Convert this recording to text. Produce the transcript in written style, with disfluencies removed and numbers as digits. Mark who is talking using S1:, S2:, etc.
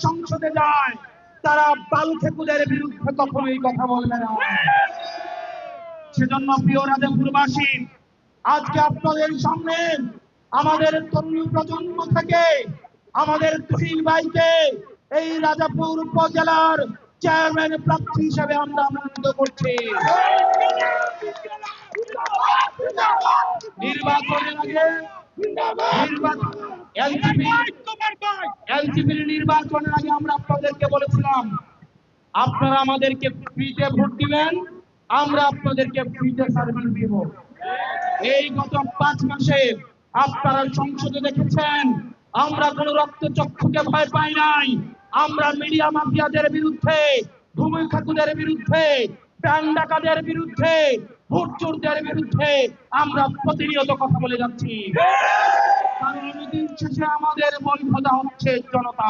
S1: সংসদে যায় তারা বালু ঠেকুদের বিরুদ্ধে কখনোই কথা বলবে না। সেজন্য প্রিয় রাজাপুরবাসী, আজকে আপনাদের সামনে আমাদের তরুণ প্রজন্ম থেকে আমাদের তুহিন ভাইকে এই রাজাপুর উপজেলার চেয়ারম্যান প্রার্থী হিসেবে আমরা মনোনীত করছি। নির্বাচনের আগে এলজিপির নির্বাচনের আগে আমরা আপনাদেরকে বলেছিলাম আপনারা আমাদেরকে ফ্রিতে ভোট দিবেন, আমরা আপনাদেরকে ফ্রিতে সার্ভিস দিব। এই গত 5 মাসে আপনারা সংসদে দেখেছেন আমরা কোন রক্তচক্ষুকে ভয় পাই নাই। আমরা মিডিয়া মাফিয়াদের বিরুদ্ধে, ভূমি খাতুদের বিরুদ্ধে, ব্যাংক ডাকাতের বিরুদ্ধে, ভোট চোরদের বিরুদ্ধে আমরা প্রতিনিয়ত কথা বলে যাচ্ছি। কারণ দিন শেষে আমাদের বৈধতা হচ্ছে জনতা।